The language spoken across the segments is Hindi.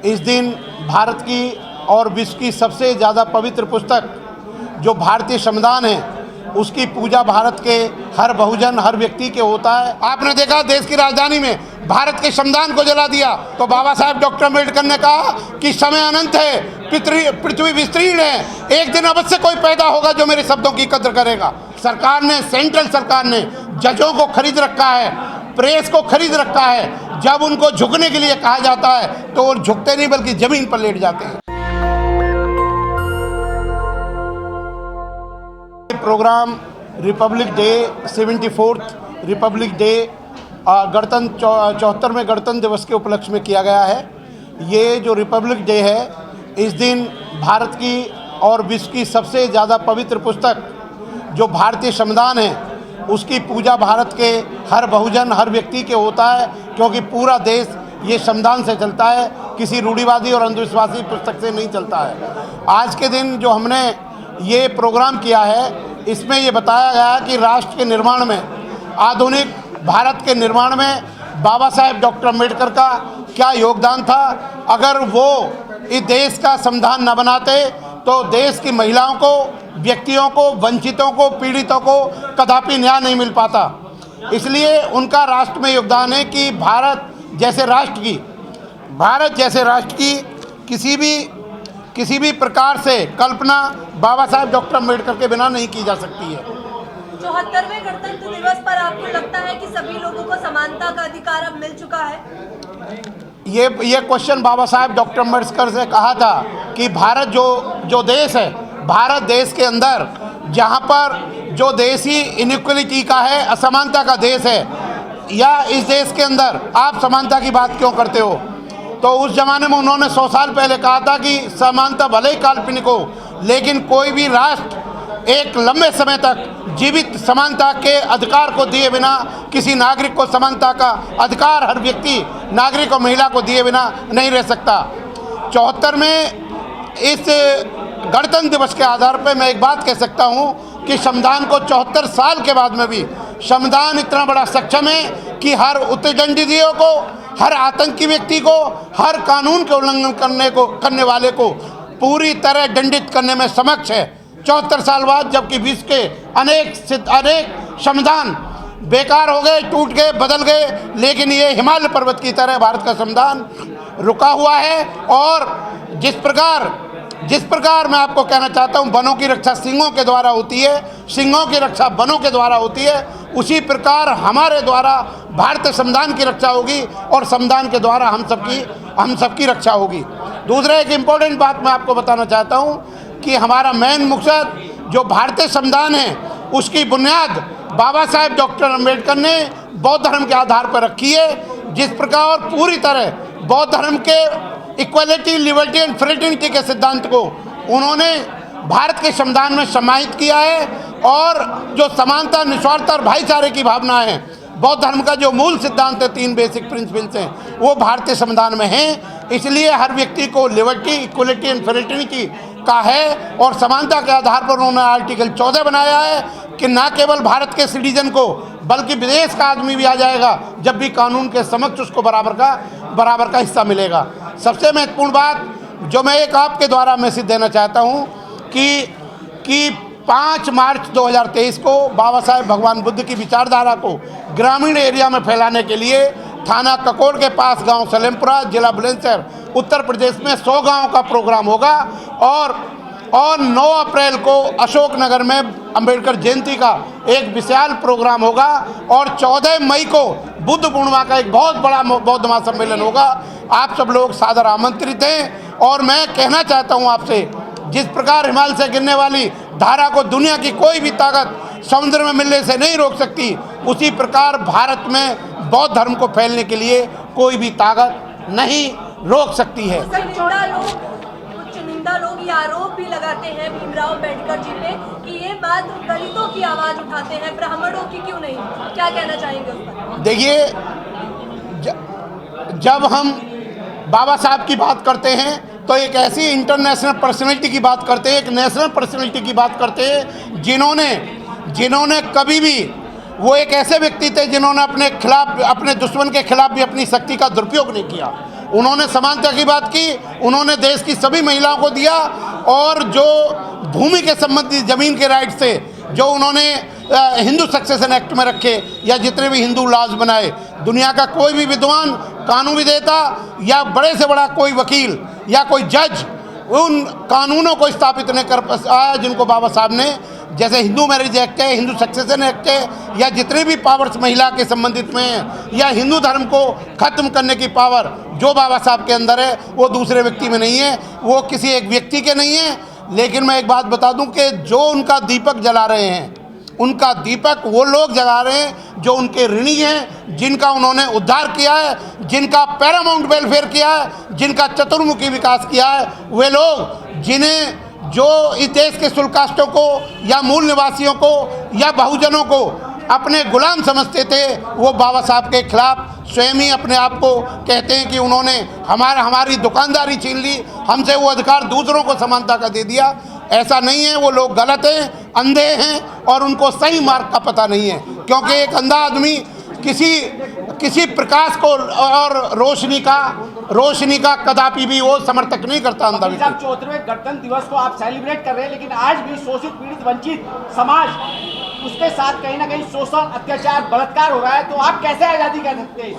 इस दिन भारत की और विश्व की सबसे ज़्यादा पवित्र पुस्तक जो भारतीय संविधान है उसकी पूजा भारत के हर बहुजन हर व्यक्ति के होता है। आपने देखा देश की राजधानी में भारत के संविधान को जला दिया तो बाबा साहब डॉक्टर अम्बेडकर ने कहा कि समय अनंत है, पृथ्वी विस्तीर्ण है, एक दिन अवश्य कोई पैदा होगा जो मेरे शब्दों की कद्र करेगा। सरकार ने, सेंट्रल सरकार ने जजों को खरीद रखा है, प्रेस को खरीद रखा है। जब उनको झुकने के लिए कहा जाता है तो वो झुकते नहीं बल्कि जमीन पर लेट जाते हैं। Program republic day 74th republic day गणतंत्र 74वें गणतंत्र दिवस के उपलक्ष्य में किया गया है। ये जो रिपब्लिक डे है इस दिन भारत की और विश्व की सबसे ज़्यादा पवित्र पुस्तक जो भारतीय संविधान है उसकी पूजा भारत के हर बहुजन हर व्यक्ति के होता है, क्योंकि पूरा देश ये संविधान से चलता है, किसी रूढ़िवादी और अंधविश्वासी पुस्तक से नहीं चलता है। आज के दिन जो हमने ये प्रोग्राम किया है इसमें ये बताया गया कि राष्ट्र के निर्माण में, आधुनिक भारत के निर्माण में बाबा साहेब डॉक्टर अम्बेडकर का क्या योगदान था। अगर वो इस देश का संविधान न बनाते तो देश की महिलाओं को, व्यक्तियों को, वंचितों को, पीड़ितों को कदापि न्याय नहीं मिल पाता। इसलिए उनका राष्ट्र में योगदान है कि भारत जैसे राष्ट्र की किसी भी प्रकार से कल्पना बाबा साहब डॉक्टर अम्बेडकर के बिना नहीं की जा सकती है। 74वें गणतंत्र दिवस पर आपको लगता है कि सभी लोगों को समानता का अधिकार अब मिल चुका है? ये क्वेश्चन बाबा साहब डॉक्टर अम्बेडकर से कहा था कि भारत जो देश है, भारत देश के अंदर जहाँ पर जो देश ही इनइक्वलिटी का है, असमानता का देश है, या इस देश के अंदर आप समानता की बात क्यों करते हो? तो उस जमाने में उन्होंने 100 साल पहले कहा था कि समानता भले ही काल्पनिक हो लेकिन कोई भी राष्ट्र एक लंबे समय तक जीवित समानता के अधिकार को दिए बिना, किसी नागरिक को समानता का अधिकार हर व्यक्ति नागरिक और महिला को दिए बिना नहीं रह सकता। 74 में इस गणतंत्र दिवस के आधार पर मैं एक बात कह सकता हूँ कि संविधान को 74 साल के बाद में भी संविधान इतना बड़ा सक्षम है कि हर उत्तरदंडियों को, हर आतंकी व्यक्ति को, हर कानून के उल्लंघन करने वाले को पूरी तरह दंडित करने में समक्ष है 74 साल बाद। जबकि विश्व के अनेक संविधान बेकार हो गए, टूट गए, बदल गए, लेकिन ये हिमालय पर्वत की तरह भारत का संविधान रुका हुआ है। और जिस प्रकार मैं आपको कहना चाहता हूँ बनों की रक्षा सिंहों के द्वारा होती है, सिंहों की रक्षा बनों के द्वारा होती है, उसी प्रकार हमारे द्वारा भारतीय संविधान की रक्षा होगी और संविधान के द्वारा हम सबकी रक्षा होगी। दूसरा एक इम्पोर्टेंट बात मैं आपको बताना चाहता हूँ कि हमारा मेन मकसद जो भारतीय संविधान है उसकी बुनियाद बाबा साहेब डॉक्टर अम्बेडकर ने बौद्ध धर्म के आधार पर रखी है। जिस प्रकार पूरी तरह बौद्ध धर्म के इक्वलिटी, लिबर्टी एंड फ्रेटर्निटी के सिद्धांत को उन्होंने भारत के संविधान में समाहित किया है, और जो समानता, निस्वार्थता और भाईचारे की भावना है, बौद्ध धर्म का जो मूल सिद्धांत है, 3 बेसिक प्रिंसिपल्स हैं, वो भारतीय संविधान में हैं। इसलिए हर व्यक्ति को लिबर्टी, इक्वलिटी एंड फ्रेटर्निटी का है, और समानता के आधार पर उन्होंने आर्टिकल 14 बनाया है कि न केवल भारत के सिटीजन को बल्कि विदेश का आदमी भी आ जाएगा जब भी कानून के समक्ष उसको बराबर का हिस्सा मिलेगा। सबसे महत्वपूर्ण बात जो मैं एक आपके द्वारा मैसेज देना चाहता हूँ कि 5 मार्च 2023 को बाबा साहेब भगवान बुद्ध की विचारधारा को ग्रामीण एरिया में फैलाने के लिए थाना ककोर के पास गांव सलेमपुरा, जिला बुलंदशहर, उत्तर प्रदेश में 100 गाँव का प्रोग्राम होगा। और 9 अप्रैल को अशोकनगर में अंबेडकर जयंती का एक विशाल प्रोग्राम होगा, और 14 मई को बुद्ध पूर्णिमा का एक बहुत बड़ा बौद्ध महासम्मेलन होगा। आप सब लोग सादर आमंत्रित हैं। और मैं कहना चाहता हूं आपसे, जिस प्रकार हिमालय से गिरने वाली धारा को दुनिया की कोई भी ताकत समुद्र में मिलने से नहीं रोक सकती, उसी प्रकार भारत में बौद्ध धर्म को फैलने के लिए कोई भी ताकत नहीं रोक सकती है। चुनिंदा लोग ये आरोप भी लगाते हैं भीमराव अम्बेडकर जी पे कि ये बात दलितों की आवाज़ उठाते हैं, ब्राह्मणों की क्यों नहीं? क्या कहना चाहेंगे उस पर? देखिए, जब हम बाबा साहब की बात करते हैं तो एक ऐसी इंटरनेशनल पर्सनैलिटी की बात करते हैं, एक नेशनल पर्सनैलिटी की बात करते हैं जिन्होंने कभी भी, वो एक ऐसे व्यक्ति थे जिन्होंने अपने दुश्मन के खिलाफ भी अपनी शक्ति का दुरुपयोग नहीं किया। उन्होंने समानता की बात की, उन्होंने देश की सभी महिलाओं को दिया, और जो भूमि के संबंधित ज़मीन के राइट से जो उन्होंने हिंदू सक्सेशन एक्ट में रखे या जितने भी हिंदू लॉज बनाए, दुनिया का कोई भी विद्वान, कानून विधेता या बड़े से बड़ा कोई वकील या कोई जज उन कानूनों को स्थापित नहीं कर पाया जिनको बाबा साहब ने, जैसे हिंदू मैरिज एक्ट है, हिंदू सक्सेशन एक्ट है, या जितने भी पावर्स महिला के संबंधित में हैं, या हिंदू धर्म को ख़त्म करने की पावर जो बाबा साहब के अंदर है वो दूसरे व्यक्ति में नहीं है, वो किसी एक व्यक्ति के नहीं है। लेकिन मैं एक बात बता दूं कि जो उनका दीपक जला रहे हैं, उनका दीपक वो लोग जला रहे हैं जो उनके ऋणी हैं, जिनका उन्होंने उद्धार किया है, जिनका पैरामाउंट वेलफेयर किया है, जिनका चतुर्मुखी विकास किया है, वे लोग जिन्हें जो इस देश के शुल्काष्टों को या मूल निवासियों को या बहुजनों को अपने गुलाम समझते थे, वो बाबा साहब के खिलाफ स्वयं ही अपने आप को कहते हैं कि उन्होंने हमारी दुकानदारी छीन ली, हमसे वो अधिकार दूसरों को समानता का दे दिया। ऐसा नहीं है, वो लोग गलत हैं, अंधे हैं और उनको सही मार्ग का पता नहीं है, क्योंकि एक अंधा आदमी किसी प्रकाश को और रोशनी का कदापि भी वो समर्थक नहीं करता। अंधा भी 74वें गणतंत्र दिवस को आप सेलिब्रेट कर रहे हैं, लेकिन आज भी शोषित पीड़ित वंचित समाज, उसके साथ कहीं ना कहीं शोषण, अत्याचार, बलात्कार हो रहा है, तो आप कैसे आज़ादी कह सकते हैं?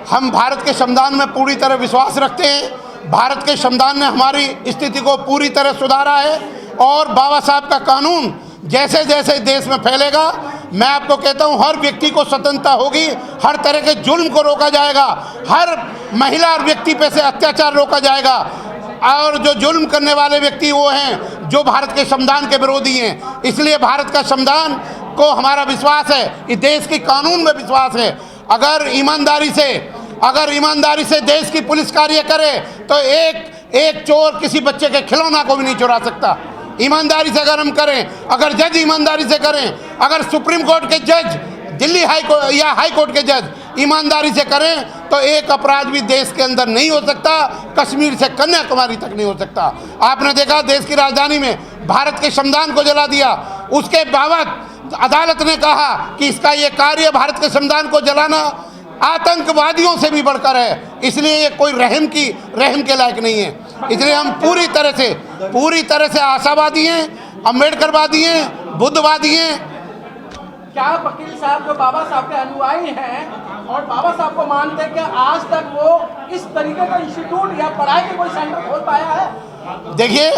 हम भारत के संविधान में पूरी तरह विश्वास रखते हैं। भारत के संविधान ने हमारी स्थिति को पूरी तरह सुधारा है, और बाबा साहब का कानून जैसे जैसे देश में फैलेगा, मैं आपको कहता हूं हर व्यक्ति को स्वतंत्रता होगी, हर तरह के जुल्म को रोका जाएगा, हर महिला और व्यक्ति पे से अत्याचार रोका जाएगा, और जो जुल्म करने वाले व्यक्ति वो हैं जो भारत के संविधान के विरोधी हैं। इसलिए भारत का संविधान को हमारा विश्वास है, इस देश के कानून में विश्वास है। अगर ईमानदारी से देश की पुलिस कार्य करे तो एक चोर किसी बच्चे के खिलौना को भी नहीं चुरा सकता। ईमानदारी से अगर हम करें, अगर जज ईमानदारी से करें, अगर सुप्रीम कोर्ट के जज, दिल्ली हाई कोर्ट या हाई कोर्ट के जज ईमानदारी से करें, तो एक अपराध भी देश के अंदर नहीं हो सकता, कश्मीर से कन्याकुमारी तक नहीं हो सकता। आपने देखा देश की राजधानी में भारत के संविधान को जला दिया, उसके बावजूद अदालत ने कहा कि इसका ये कार्य, भारत के संविधान को जलाना, आतंकवादियों से भी बढ़कर है, इसलिए ये कोई रहम के लायक नहीं है। इसलिए हम पूरी तरह से आशावादी हैं, अम्बेडकरवादी हैं, बुद्धवादी हैं। क्या वकील साहब जो बाबा साहब के अनुयायी हैं और बाबा साहब को मानते हैं, क्या आज तक वो इस तरीके का इंस्टीट्यूट या पढ़ाई के कोई सेंटर खोल पाया है? देखिए,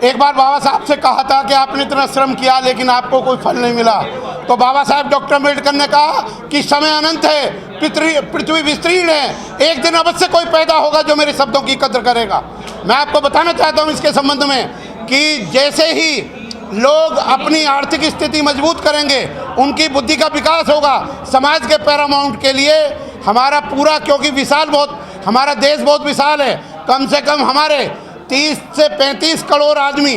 एक बार बाबा साहब से कहा था कि आपने इतना श्रम किया लेकिन आपको कोई फल नहीं मिला, तो बाबा साहब डॉक्टर अम्बेडकर ने कहा कि समय अनंत है, पृथ्वी विस्तीर्ण है, एक दिन अवश्य कोई पैदा होगा जो मेरे शब्दों की कद्र करेगा। मैं आपको बताना चाहता हूं इसके संबंध में कि जैसे ही लोग अपनी आर्थिक स्थिति मजबूत करेंगे, उनकी बुद्धि का विकास होगा, समाज के पैरामाउंट के लिए हमारा पूरा, क्योंकि हमारा देश बहुत विशाल है, कम से कम हमारे 30 से 35 करोड़ आदमी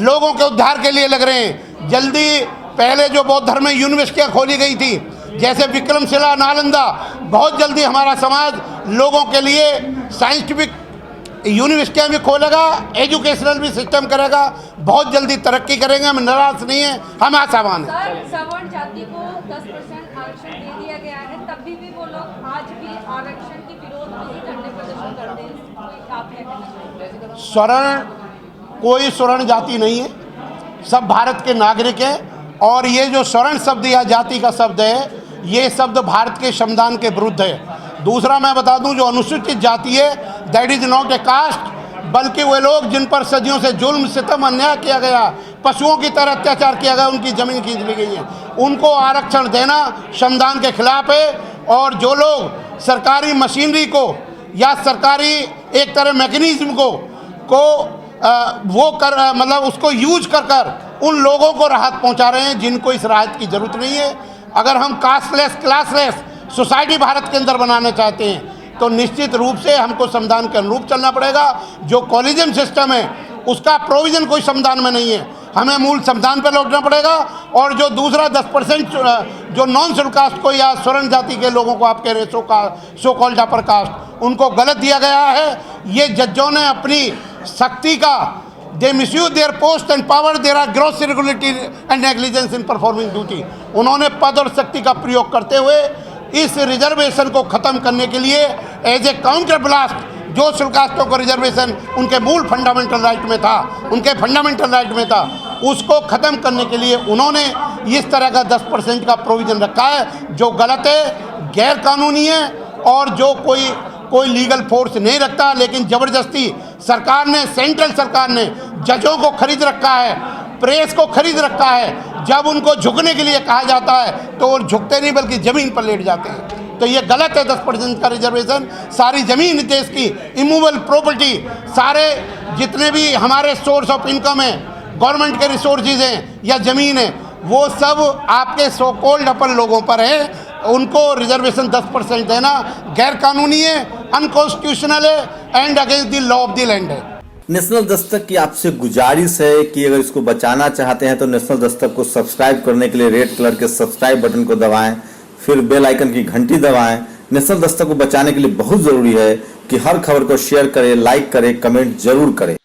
लोगों के उद्धार के लिए लग रहे हैं। जल्दी पहले जो बौद्ध धर्म में यूनिवर्सिटियाँ खोली गई थी, जैसे विक्रमशिला, नालंदा, बहुत जल्दी हमारा समाज लोगों के लिए साइंटिफिक यूनिवर्सिटियाँ भी खोलेगा, एजुकेशनल भी सिस्टम करेगा, बहुत जल्दी तरक्की करेंगे। हम निराश नहीं हैं, हम आशावान हैं। सवर्ण जाति को 10% आरक्षण दे दिया गया है, तभी भी वो लोग आज भी आरक्षण के विरोध में ही धरने प्रदर्शन करते हैं, आप क्या कहना चाहेंगे? स्वर्ण कोई स्वर्ण जाति नहीं है, सब भारत के नागरिक हैं, और ये जो स्वर्ण शब्द या जाति का शब्द है, ये शब्द भारत के संविधान के विरुद्ध है। दूसरा मैं बता दूं, जो अनुसूचित जाति है, that is not a caste, बल्कि वे लोग जिन पर सदियों से जुल्म, सितम, अन्याय किया गया, पशुओं की तरह अत्याचार किया गया, उनकी ज़मीन खींच ली गई है, उनको आरक्षण देना संविधान के खिलाफ है। और जो लोग सरकारी मशीनरी को या सरकारी एक तरह मैकेनिज्म को मतलब उसको यूज कर उन लोगों को राहत पहुंचा रहे हैं जिनको इस राहत की ज़रूरत नहीं है। अगर हम कास्टलेस, क्लासलेस सोसाइटी भारत के अंदर बनाना चाहते हैं तो निश्चित रूप से हमको संविधान के अनुरूप चलना पड़ेगा। जो कॉलेजियम सिस्टम है उसका प्रोविज़न कोई संविधान में नहीं है, हमें मूल संविधान पर लौटना पड़ेगा। और जो दूसरा 10% जो नॉन शेड्यूल कास्ट को या स्वर्ण जाति के लोगों को आप कह रहे सो कॉल्ड अपर कास्ट, उनको गलत दिया गया है। ये जजों ने अपनी शक्ति का they misuse their post and power, there are gross irregularity and negligence in performing duty. उन्होंने पद और शक्ति का प्रयोग करते हुए इस रिजर्वेशन को ख़त्म करने के लिए एज ए काउंटर ब्लास्ट जो शुल्कास्तों को रिजर्वेशन उनके मूल फंडामेंटल राइट में था, उनके फंडामेंटल राइट में था, उसको ख़त्म करने के लिए उन्होंने इस तरह का 10% का प्रोविज़न रखा है जो गलत है, गैर कानूनी है और जो कोई लीगल फोर्स नहीं रखता। लेकिन ज़बरदस्ती सरकार ने, सेंट्रल सरकार ने जजों को खरीद रखा है, प्रेस को खरीद रखा है। जब उनको झुकने के लिए कहा जाता है तो वो झुकते नहीं बल्कि ज़मीन पर लेट जाते हैं। तो ये गलत है 10% का रिजर्वेशन। सारी ज़मीन देश की इमूवेबल प्रॉपर्टी, सारे जितने भी हमारे सोर्स ऑफ इनकम है, गवर्नमेंट के रिसोर्सेज हैं या ज़मीन है, वो सब आपके सो कॉल्ड अपन लोगों पर है। उनको रिजर्वेशन 10% देना गैर कानूनी है, अनकॉन्स्टिट्यूशनल है and against the law of the land है। नेशनल दस्तक की आपसे गुजारिश है कि अगर इसको बचाना चाहते हैं तो नेशनल दस्तक को सब्सक्राइब करने के लिए रेड कलर के सब्सक्राइब बटन को दबाएं, फिर बेल आइकन की घंटी दबाएं। नेशनल दस्तक को बचाने के लिए बहुत ज़रूरी है कि हर खबर को शेयर करें, लाइक करें, कमेंट जरूर करें।